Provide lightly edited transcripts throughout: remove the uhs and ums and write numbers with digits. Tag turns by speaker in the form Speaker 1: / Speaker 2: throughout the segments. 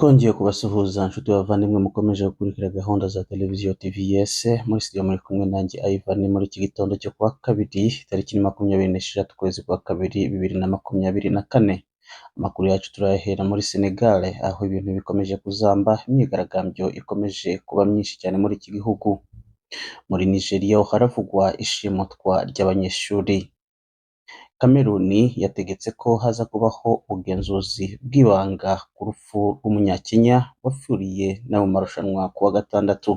Speaker 1: Twongeye kubasuhuza nshuti bavandimwe mukomeje gukurikira gahunda za televiziyo TVS muri studio muri kumwe nanjye Ivan muri iki gitondo cyo kuwa kabiri tariki 26 kwezi kwa kabiri 2024. Amakuru yacu turayahera muri Senegal aho ibintu bikomeje kuzamba, imyigaragambyo ikomeje kuba myinshi cyane muri iki gihugu. Muri Nigeria haravugwa ishimutwa ry'abanyeshuri. Kameruni yategetse ko haza kubaho ubugenzuzi bw'ibanga ku rupfu rw'umunyakenya wapfuriye na mu marushanwa kuwa gatandatu.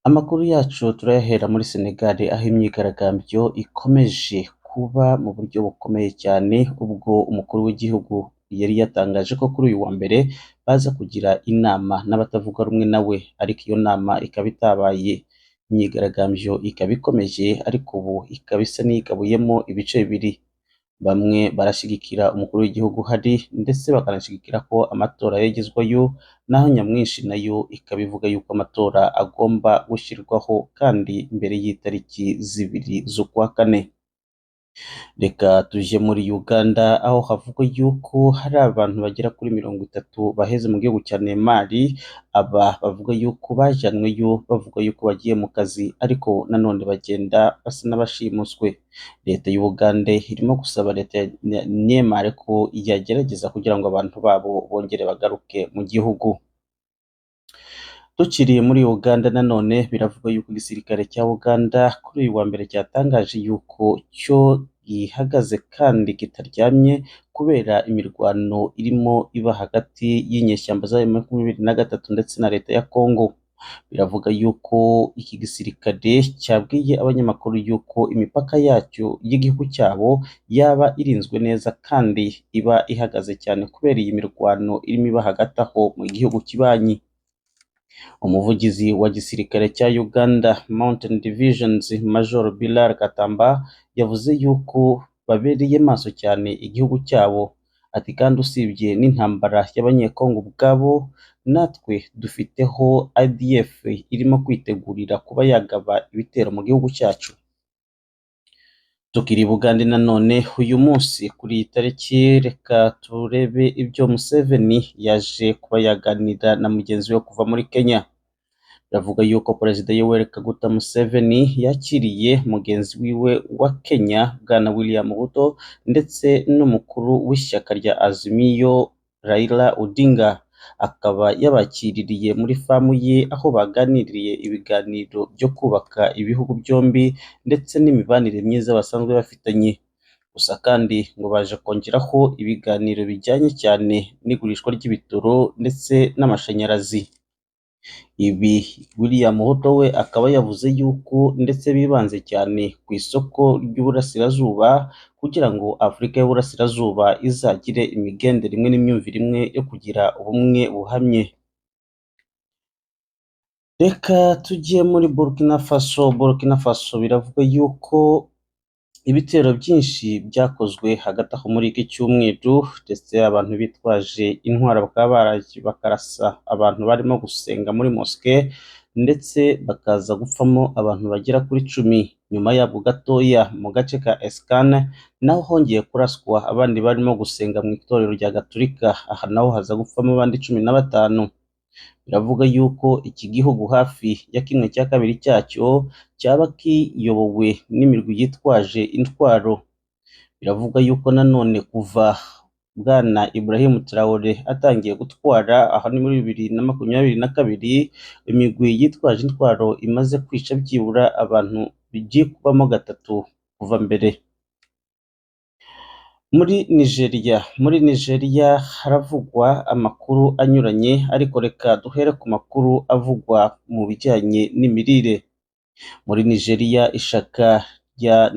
Speaker 1: Amakuru yacu turayahera muri Senegal aho imyigaragambyo ikomeje kuba mu buryo bukomeye cyane, ubwo umukuru w'igihugu yari yatangaje ko kuri uyu wa mbere baza kugira inama n'abatavuga rumwe nawe, ariko iyo nama ikaba itabaye. Imyigaragambyo ikaba ikomeje, ariko ubu ikaba isa n'igabuyemo ibice bibiri. Bamwe barashyigikira umukuru w'igihugu hari ndetse bakanashyigikira ko amatora yagezwayo, naho nyamwinshi nayo ikaba ivuga yuko amatora agomba gushyirwaho kandi mbere y'itariki 2 z'ukwa kane. Reka tuje muri Uganda aho havugwa yuko hari abantu bagera kuri 30 baheze mu gihugu cya Nemali. Aba bavuga yuko bajanweyo bavuga yuko bagiye mu kazi, ariko nanone bagenda basa n'abashimuswe. Leta y'u Uganda irimo gusaba leta ya Nemali ko yagerageza kugira ngo abantu babo bongere bagaruke mu gihugu. Tukiriye muri Uganda nanone biravugwa yuko igisirikare cya Uganda kuri uyu wa mbere cyatangaje yuko cyo gihagaze kandi kitaryamye kubera imirwano irimo iba hagati y'inyeshyamba za M23 ndetse na leta ya Congo. Biravuga yuko iki gisirikare cyabwiye abanyamakuru yuko imipaka yacyo y'igihugu cyabo yaba irinzwe neza kandi iba ihagaze cyane kubera iyi mirwano irimo iba hagati aho mu gihugu kibanyi. Umuvugizi wa gisirikare cya Uganda Mountain Divisions Major Bilal Katamba yavuze yuko babereye maso cyane igihugu cyabo. Ati kandi usibye n'intambara y'abanyekongo ubwabo, natwe dufiteho IDF irimo kwitegurira kuba yagaba ibitero mu gihugu cyacu. Tukiri Bugande nanone uyu munsi kuri iyi tariki, reka turebe ibyo Museveni yaje kuba yaganira na mugenzi we kuva muri Kenya. Biravuga yuko Perezida Yoweri Kaguta Museveni yakiriye mugenzi wiwe wa Kenya Bwana William Ruto ndetse n'umukuru w'ishyaka rya Azimio Raila Odinga. Akaba yabakiririye muri famu ye aho baganiriye ibiganiro byo kubaka ibihugu byombi ndetse n'imibanire myiza basanzwe bafitanye. Gusa kandi ngo baje kongeraho ibiganiro bijyanye cyane n'igurishwa ry'ibitoro ndetse n'amashanyarazi. Ibi William Ruto we akaba yavuze yuko ndetse bibanze cyane ku isoko ry'uburasirazuba kugira ngo Afurika y'uburasirazuba izagire imigendere imwe n'imyumvire imwe yo kugira ubumwe buhamye. Reka tujye muri Burkina Faso. Burkina Faso biravuga yuko ibitero byinshi byakozwe hagati aho muri iki cyumweru, ndetse abantu bitwaje intwaro bakaba baraje bakarasa abantu barimo gusenga muri mosque ndetse bakaza gupfamo abantu bagera kuri 10. Nyuma yabwo gatoya mu gace ka Eskane naho hongeye kuraswa abandi barimo gusenga mu itorero rya Gatolika, aha naho haza gupfamo abandi 15. Biravuga yuko iki gihugu hafi ya kimwe cya kabiri cyacyo cyaba kiyobowe n'imirwi yitwaje intwaro. Biravuga yuko nanone kuva Bwana Ibrahim Traore atangiye gutwara aha ni muri 2022, imigwi yitwaje intwaro imaze kwica byibura abantu bigiye kubamo 3 kuva mbere. Muri Nigeria haravugwa amakuru anyuranye, ariko reka duhere ku makuru avugwa mu bijyanye n'imirire. Muri Nigeria ishaka rya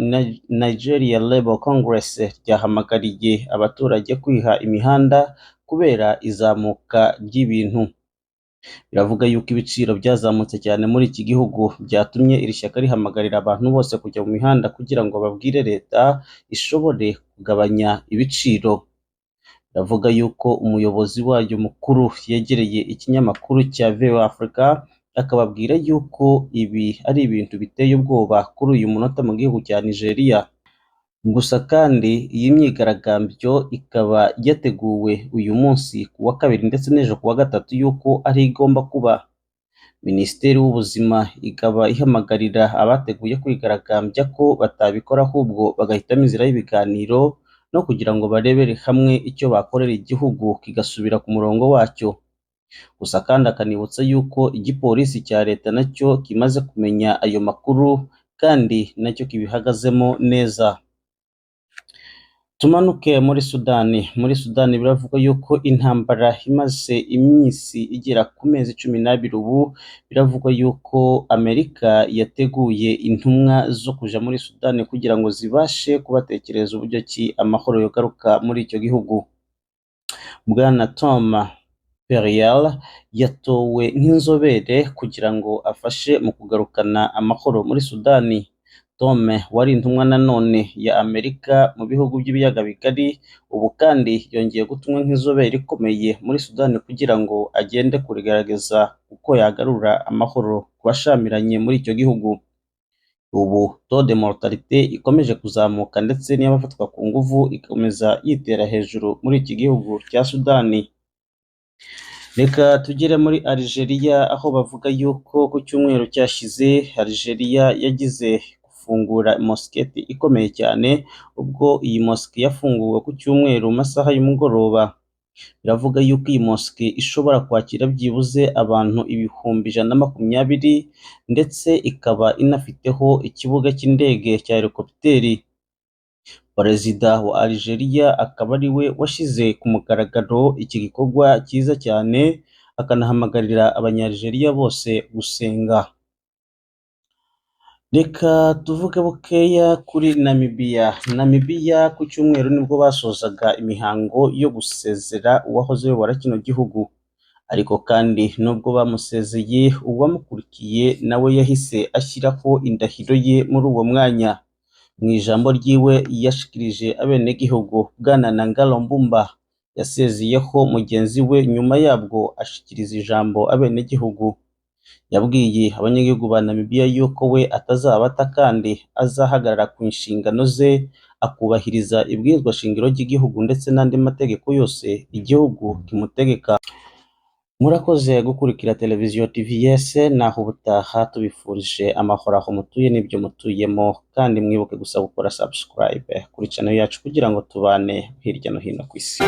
Speaker 1: Nigeria Labour Congress ryahamagariye abaturage kwiha imihanda kubera izamuka ry'ibintu. Biravuga yuko ibiciro byazamutse cyane muri iki gihugu, byatumye iri shyaka rihamagarira abantu bose kujya mu mihanda kugira ngo babwire leta ishobore kugabanya ibiciro. Biravuga yuko umuyobozi wayo mukuru yegereye ikinyamakuru cya VOA Africa akababwira yuko ibi ari ibintu biteye ubwoba kuri uyu munota mu gihugu cya Nigeria. Gusa kandi iyi myigaragambyo ikaba yateguwe uyu munsi ku wa kabiri ndetse n'ejo ku wa gatatu yuko ari igomba kuba. Minisiteri y'Ubuzima ikaba ihamagarira abateguye kwigaragambya ko batabikora ahubwo bagahitamo inzira y'ibiganiro no kugira ngo barebere hamwe icyo bakorera igihugu kigasubira ku murongo wacyo. Gusa kandi akanibutsa yuko igipolisi cya leta nacyo kimaze kumenya ayo makuru kandi nacyo kibihagazemo neza. Tumanuke muri Sudani. Muri Sudani biravugwa yuko intambara imaze iminsi igera ku mezi 12 ubu, biravugwa yuko Amerika yateguye intumwa zo kuja muri Sudani kugira ngo zibashe kubatekereza uburyo ki amahoro yogaruka muri icyo gihugu. Bwana Tom Perrier yatowe nk'inzobere kugira ngo afashe mu kugarukana amahoro muri Sudani. Tom wari intumwa nanone ya Amerika mu bihugu by'ibiyaga bigari, ubu kandi yongeye gutumwa nk'inzobere ikomeye muri Sudani kugira ngo agende kurigaragaza uko yagarura amahoro ku bashamiranye muri icyo gihugu. Ubu taux de mortalité ikomeje kuzamuka ndetse n'abafatwa ku nguvu ikomeza yitera hejuru muri iki gihugu cya Sudani. Reka tugere muri Algeria aho bavuga yuko ku cyumweru cyashize Algeria yagize gufungura mosketi ikomeye cyane, ubwo iyi moske yafunguwe ku cyumweru mu masaha y'umugoroba. Biravuga yuko iyi moske ishobora kwakira byibuze abantu 120,000 ndetse ikaba inafiteho ikibuga cy'indege cya helikopteri. Perezida wa Algeria akaba ari we washize ku mugaragaro iki gikorwa cyiza cyane, akanahamagarira abanyalgeria bose gusenga. Reka tuvuge bukeya kuri Namibia. Namibia ku cyumweru nibwo basozaga imihango yo gusezera uwahoze ayobora kino gihugu, ariko kandi nubwo bamusezeye, uwamukurikiye nawe yahise ashyiraho indahiro ye muri uwo mwanya. Mu ijambo ryiwe yashikirije abenegihugu, Bwana Nangalo Mbumba yasezeyeho mugenzi we, nyuma yabwo ashikiriza ijambo abenegihugu. Yabwiye abanyagihugu ba Namibia yuko we atazabata kandi azahagarara ku nshingano ze, akubahiriza ibwirizwa shingiro ry'igihugu ndetse n'andi mategeko yose igihugu kimutegeka. Murakoze gukurikira televiziyo TVS, naho ubutaha tubifurije amahoro aho mutuye n'ibyo mutuyemo, kandi mwibuke gusa gukora subscribe kuri channel yacu kugira ngo tubane hirya no hino ku isi.